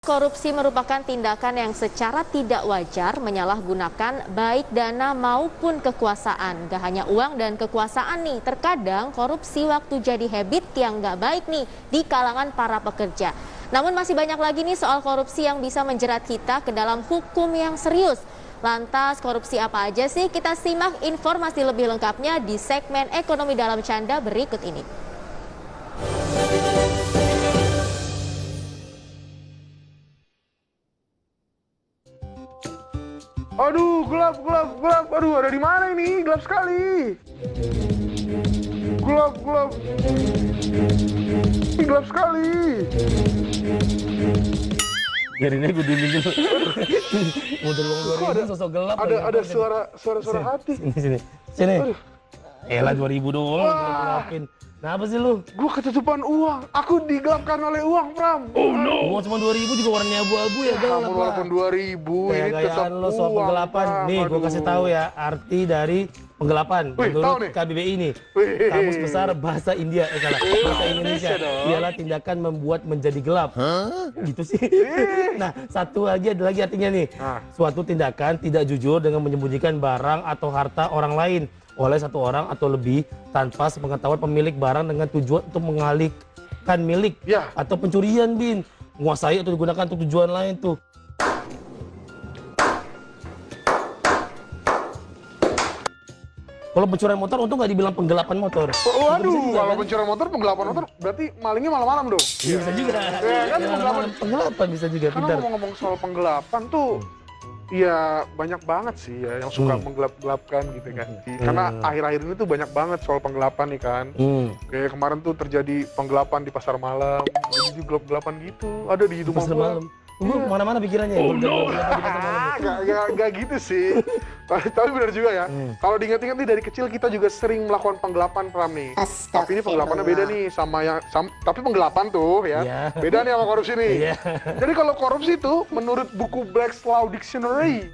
Korupsi merupakan tindakan yang secara tidak wajar menyalahgunakan baik dana maupun kekuasaan. Gak hanya uang dan kekuasaan nih, terkadang korupsi waktu jadi habit yang gak baik nih di kalangan para pekerja. Namun masih banyak lagi nih soal korupsi yang bisa menjerat kita ke dalam hukum yang serius. Lantas korupsi apa aja sih? Kita simak informasi lebih lengkapnya di segmen Ekonomi Dalam Canda berikut ini. Aduh, gelap. Aduh, ada di mana ini? Gelap sekali. Gelap. Ih, gelap sekali. Biarin aja gue dulu. Model uang 2000 sosok gelap. Ada suara hati. Sini. Aduh. Elah 2000 doang gelapin. Kenapa sih lu? Gue ketutupan uang. Aku digelapkan oleh uang, Pram. Oh no. Uang cuma 2000 juga warnanya abu-abu ya gelap. Kamu walaupun 2000 ini tetap lo soal uang, penggelapan. Pram. Nih, gue kasih tahu ya arti dari penggelapan. Wih, menurut tahu nih. KBBI ini. Wih. Kamus Besar Bahasa India, Bahasa Indonesia. Ialah tindakan membuat menjadi gelap. Gitu sih. Nah, satu lagi ada lagi artinya nih. Suatu tindakan tidak jujur dengan menyembunyikan barang atau harta orang lain oleh satu orang atau lebih tanpa sepengetahuan pemilik barang dengan tujuan untuk mengalihkan milik atau pencurian, Bin. Menguasai atau digunakan untuk tujuan lain tuh. Kalau pencurian motor untung nggak dibilang penggelapan motor. Waduh, kalau pencurian motor, penggelapan motor berarti malingnya malam-malam dong. Iya, bisa juga. Ya kan, penggelapan bisa juga. Karena ngomong-ngomong soal penggelapan tuh, ya banyak banget sih ya yang suka menggelap-gelapkan gitu kan. Karena akhir-akhir ini tuh banyak banget soal penggelapan nih kan. Kayak kemarin tuh terjadi penggelapan di pasar malam, jadi gelap-gelapan gitu. Ada di rumah pasar gua. malam. Gue kemana-mana pikirannya. Oh no. Gak gitu sih. Tapi benar juga ya. Kalau diingat-ingat nih dari kecil kita juga sering melakukan penggelapan, Pram nih. Tapi ini penggelapannya beda nih sama yang tapi penggelapan tuh ya. Beda nih sama korupsi nih. Jadi kalau korupsi tuh menurut buku Black's Law Dictionary,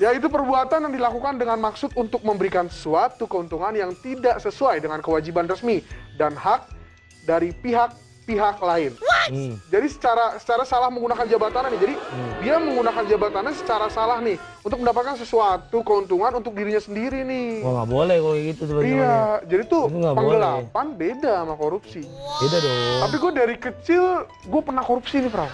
Ya itu perbuatan yang dilakukan dengan maksud untuk memberikan suatu keuntungan yang tidak sesuai dengan kewajiban resmi dan hak dari pihak lain. Jadi secara salah menggunakan jabatannya nih. Jadi dia menggunakan jabatannya secara salah nih untuk mendapatkan sesuatu keuntungan untuk dirinya sendiri nih. Wah, nggak boleh kalau gitu teman-teman. Iya, jadi tuh penggelapan beda sama korupsi. Beda dong. Tapi gue dari kecil gue pernah korupsi nih, Pram.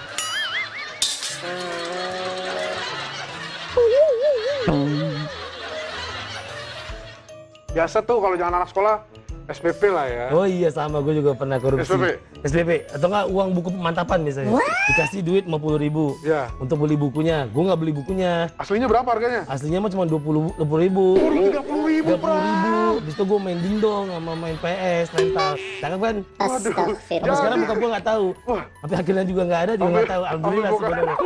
Biasa tuh kalau jangan anak sekolah SPP lah ya. Oh iya, sama gue juga pernah korupsi. SPP atau enggak uang buku pemantapan misalnya. Dikasih duit 50.000 untuk beli bukunya. Gue nggak beli bukunya. Aslinya berapa harganya? Aslinya mah cuma 20.000. 30.000, Pram. Habis itu gue main dingdong sama main PS, rental. Cakep kan? Sampai sekarang buka gue nggak tahu. Tapi akhirnya juga nggak ada, juga nggak tahu. Alhamdulillah sebenarnya.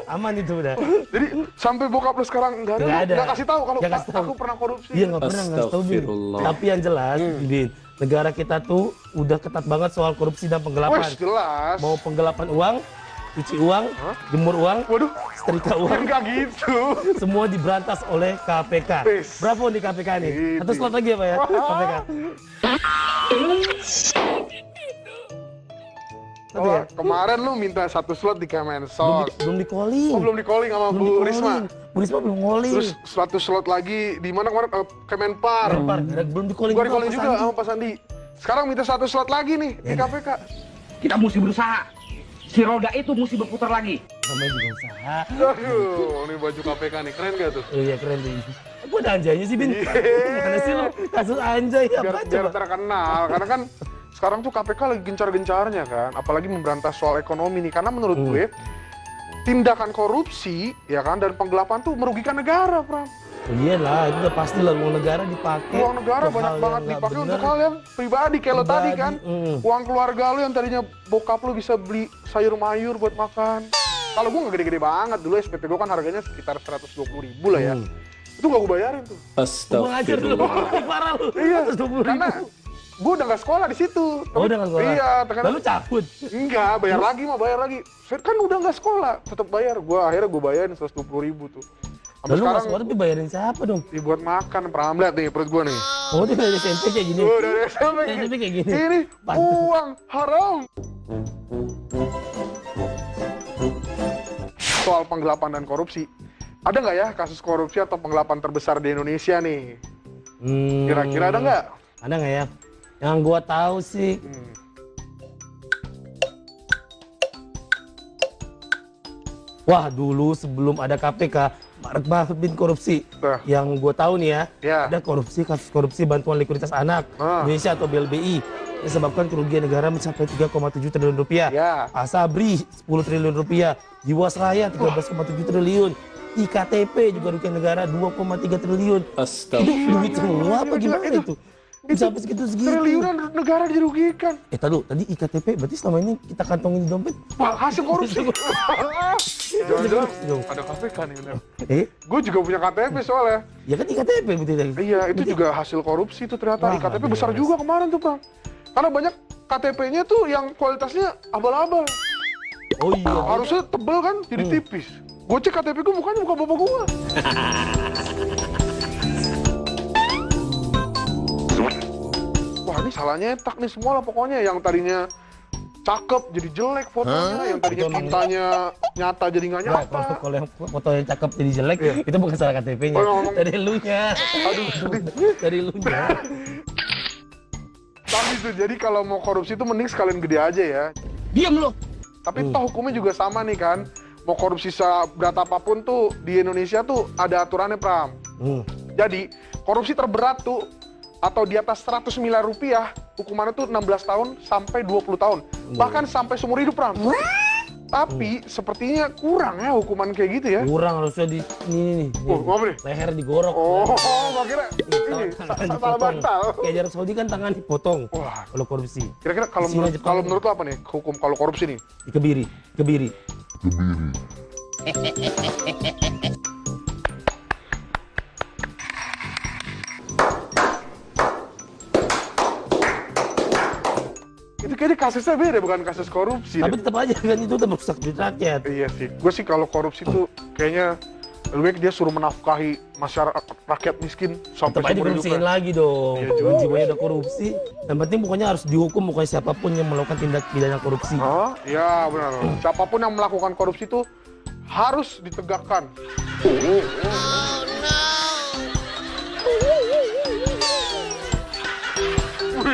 Aman itu udah. Jadi sampai bokap lu sekarang nggak ada. Nggak kasih tahu kalau aku pernah korupsi. Iya, nggak pernah, nggak tahu. Tapi yang jelas, Bin, negara kita tuh udah ketat banget soal korupsi dan penggelapan. Jelas. Mau penggelapan uang, cuci uang, jemur uang, setrika uang. Enggak gitu. Semua diberantas oleh KPK. Berapa di KPK nih? Satu slot lagi ya Pak ya? KPK. Kemarin lu minta satu slot di Kemensos. Belum di-calling. Oh, belum di-calling sama Bu Risma. Bu Risma belum calling. Terus satu slot lagi di mana kemarin? Kemenpar. Belum di-calling. Gua di-calling juga sama Pak Sandi. Sekarang minta satu slot lagi nih di KPK. Kita mesti berusaha. Si roda itu mesti berputar lagi. Namanya juga usaha. Aduh, ini baju KPK nih, keren gak tuh? Iya, keren tuh. Gue ada anjaynya sih, Bin. Mana sih lo? Kasus anjay apa biar terkenal, karena kan sekarang tuh KPK lagi gencar-gencarnya kan, apalagi memberantas soal ekonomi nih. Karena menurut gue, tindakan korupsi ya kan dan penggelapan tuh merugikan negara, Pram. Iyalah, itu udah pasti lah uang negara dipakai. Uang negara banyak banget dipakai untuk hal yang pribadi kayak lo tadi kan. Uang keluarga lo yang tadinya bokap lo bisa beli sayur mayur buat makan. Kalau gue nggak gede-gede banget, dulu SPP gue kan harganya sekitar 120.000 lah ya. Itu nggak gue bayarin tuh. Astagfirullah. Parah lu. Iya, karena gue udah nggak sekolah di situ. Oh, udah nggak sekolah? Iya. Lalu cabut? Enggak, bayar lagi. Kan udah nggak sekolah, tetap bayar. Akhirnya gue bayarin 120.000 tuh. Lalu Mas Wardi bayarin siapa dong? Dibuat makan, Pram. Lihat nih perut gua nih. Oh, dia dari SMP kayak gini. Oh, dari SMP kayak gini. Ini uang haram. Soal penggelapan dan korupsi, ada nggak ya kasus korupsi atau penggelapan terbesar di Indonesia nih? Kira-kira ada nggak? Ada nggak ya? Yang gua tahu sih. Wah, dulu sebelum ada KPK, Maret Bahbin korupsi. Yang gue tahu nih ya, ada kasus korupsi bantuan likuiditas anak Indonesia atau BLBI yang sebabkan kerugian negara mencapai 3,7 triliun rupiah. Asabri 10 triliun rupiah, Jiwasraya 13,7 triliun, IKTP juga kerugian negara 2,3 triliun. Itu duit semua apa gimana itu? Sampai segitu. Triliunan negara dirugikan. Tadi IKTP berarti selama ini kita kantongin di dompet. Wah, hasil korupsi. Jangan-jangan ada KPK nih bener. Gue juga punya KTP soalnya. Ya kan IKTP betul. Iya, itu juga hasil korupsi tuh ternyata. IKTP besar juga kemarin tuh, Bang. Karena banyak KTP-nya tuh yang kualitasnya abal-abal. Oh iya. Harusnya tebel kan, jadi tipis. Gue cek KTP gue mukanya bukan bapak gue. Wah, ini salah nyetak nih semua lah pokoknya. Yang tadinya cakep jadi jelek fotonya, yang tadinya tintanya nyata jadi nggak nyata. Kalau yang foto yang cakep jadi jelek, itu bukan salah KTP-nya. Dari elunya. Aduh, dari elunya. Tapi tuh, jadi kalau mau korupsi itu mending sekalian gede aja ya. Diam lo. Tapi toh hukumnya juga sama nih kan. Mau korupsi seberat apapun tuh di Indonesia tuh ada aturannya, Pram. Jadi korupsi terberat tuh atau di atas 100 miliar rupiah, hukumannya tuh 16 tahun sampai 20 tahun. Bahkan sampai seumur hidup, Pram. Tapi sepertinya kurang ya hukuman kayak gitu ya. Kurang, harusnya di ini nih. Apa nih? Leher digorok. Gak kira ini salah bantal. Kayak di Arab Saudi kan tangan dipotong. Wah, kalau korupsi. Kira-kira kalau menurut lo apa nih hukum kalau korupsi nih? Kebiri. Itu kayaknya kasusnya beda, bukan kasus korupsi. Tapi tetap aja kan itu udah merusak duit rakyat. Iya sih. Gue sih kalau korupsi tuh kayaknya lebih baik dia suruh menafkahi masyarakat rakyat miskin sampai tetap aja korupsiin lagi dong. Iya, jiwanya udah korupsi. Yang penting pokoknya harus dihukum pokoknya siapapun yang melakukan tindak pidana korupsi. Iya benar. Siapapun yang melakukan korupsi itu harus ditegakkan.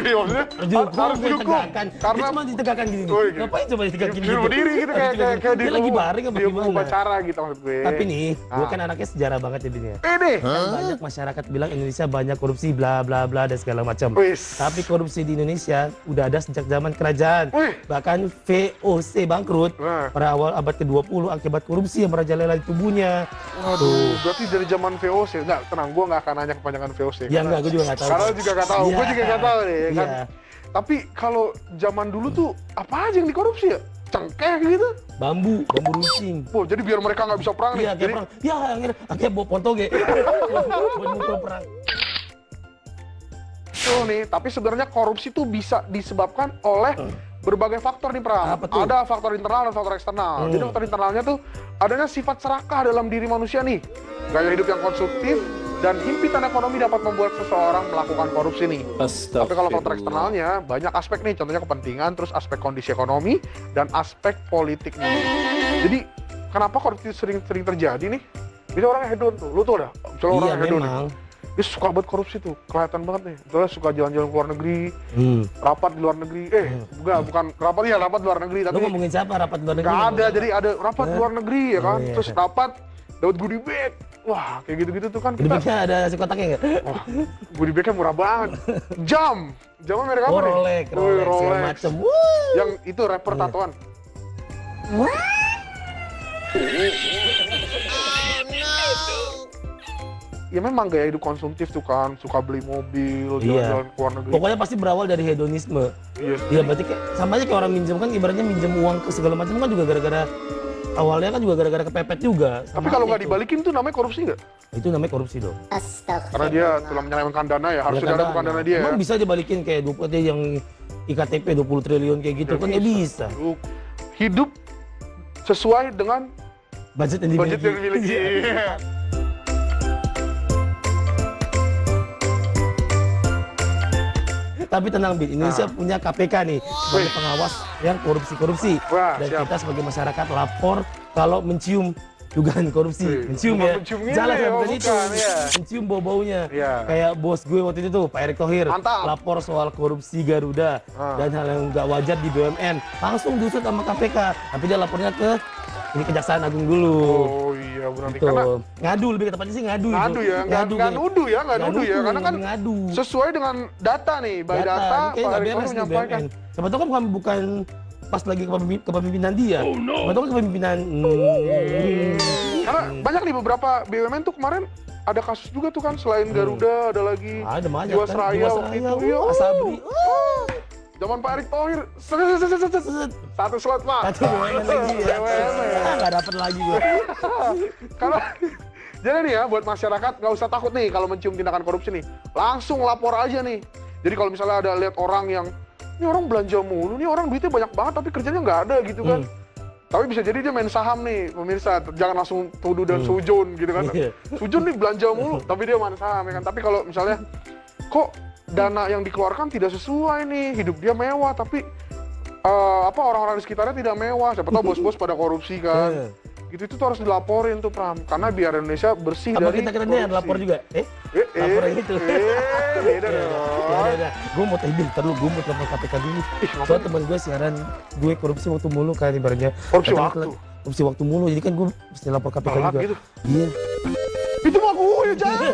Maksudnya harus dihukum karena cuma ditegakkan gini. Ngapain coba ditegakkan gini? Berdiri gitu kayak dia lagi baring apa gimana? Upacara gitu maksud gue. Tapi nih, gue kan anaknya sejarah banget jadinya. Kan banyak masyarakat bilang Indonesia banyak korupsi bla bla bla dan segala macam. Tapi korupsi di Indonesia udah ada sejak zaman kerajaan. Bahkan VOC bangkrut pada awal abad ke-20 akibat korupsi yang merajalela di tubuhnya. Aduh, berarti dari zaman VOC. Enggak, tenang, gue nggak akan nanya kepanjangan VOC. Ya enggak, gue juga nggak tahu. Karena juga nggak tahu, gue juga nggak tahu nih. Kan? Iya. Tapi kalau zaman dulu tuh apa aja yang dikorupsi ya? Cengkeh gitu? Bambu runcing. Oh, jadi biar mereka nggak bisa perang nih? Iya, kayak perang. Ya, akhirnya bawa pontoge. Buat mukul perang. Nih, tapi sebenarnya korupsi tuh bisa disebabkan oleh berbagai faktor nih, Pram. Ada faktor internal dan faktor eksternal. Jadi faktor internalnya tuh adanya sifat serakah dalam diri manusia nih. Gaya hidup yang konsumtif dan himpitan ekonomi dapat membuat seseorang melakukan korupsi nih. Tapi kalau faktor eksternalnya banyak aspek nih, contohnya kepentingan, terus aspek kondisi ekonomi dan aspek politik nih. Jadi kenapa korupsi sering terjadi nih? Bisa orang hedon tuh, lu tuh ada, misalnya orang hedon nih. Dia suka banget korupsi tuh, kelihatan banget nih. Misalnya suka jalan-jalan ke luar negeri, rapat di luar negeri. Bukan rapat di luar negeri. Tapi lu ngomongin siapa rapat di luar negeri? Gak ada, jadi ada rapat di luar negeri ya kan. Terus rapat, dapat goodie bag. Wah, kayak gitu-gitu tuh kan. Goodie bagnya ada si kotaknya nggak? Wah, goodie bagnya murah banget. Jamnya merek apa nih? Rolex. Macem. Yang itu rapper tatoan. Ya memang gaya hidup konsumtif tuh kan, suka beli mobil, jalan-jalan ke luar negeri. Pokoknya pasti berawal dari hedonisme. Iya, berarti sama aja kayak orang minjem kan, ibaratnya minjem uang ke segala macam kan juga gara-gara awalnya kan juga gara-gara kepepet juga. Tapi kalau nggak dibalikin tuh namanya korupsi nggak? Itu namanya korupsi dong. Karena dia telah menyelewengkan dana ya, harusnya dana bukan dana dia. Emang bisa dibalikin kayak 20 yang IKTP 20 triliun kayak gitu kan ya bisa. Hidup sesuai dengan budget yang dimiliki. Tapi tenang Bin, Indonesia punya KPK nih sebagai pengawas yang korupsi. Dan kita sebagai masyarakat lapor kalau mencium dugaan korupsi, mencium ya, jalan ya, bukan itu, mencium bau-baunya, kayak bos gue waktu itu tuh, Pak Erick Thohir, lapor soal korupsi Garuda dan hal yang nggak wajar di BUMN, langsung diusut sama KPK, tapi dia lapornya ke Kejaksaan Agung dulu. Oh iya, berarti gitu. Karena ngadu lebih tepatnya sih ngadu. Ngadu ya, nggak nuduh ya, karena kan sesuai dengan data nih, by data, Pak Erick Thohir menyampaikan. Siapa tahu kan bukan pas lagi kepemimpinan dia, betul kepemimpinan. Karena banyak nih beberapa BUMN tuh kemarin ada kasus juga tuh kan, selain Garuda ada lagi Jiwasraya waktu itu, Asabri. Zaman Pak Erick Thohir, satu slot Pak. Satu BUMN lagi ya. Nggak dapat lagi gue. Kalau jadi nih ya, buat masyarakat nggak usah takut nih kalau mencium tindakan korupsi nih, langsung lapor aja nih. Jadi kalau misalnya ada lihat orang yang ini orang belanja mulu, nih orang duitnya banyak banget tapi kerjanya nggak ada gitu kan. Tapi bisa jadi dia main saham nih, pemirsa. Jangan langsung tuduh dan sujun gitu kan. Sujun nih belanja mulu, tapi dia main saham ya kan. Tapi kalau misalnya, kok dana yang dikeluarkan tidak sesuai nih, hidup dia mewah tapi orang-orang di sekitarnya tidak mewah. Siapa tahu bos-bos pada korupsi kan. Gitu itu tuh harus dilaporin tuh Pram, karena biar Indonesia bersih dari kita keren lapor juga. Lapor yang itu. Beda dong. Gue mau tanya terus, gue mau telepon KPK dulu. Soalnya teman gue siaran, gue korupsi waktu mulu kan ibaratnya. Korupsi waktu? Korupsi waktu mulu, jadi kan gue mesti lapor KPK juga. Gitu? Iya. Itu mah gue, jangan.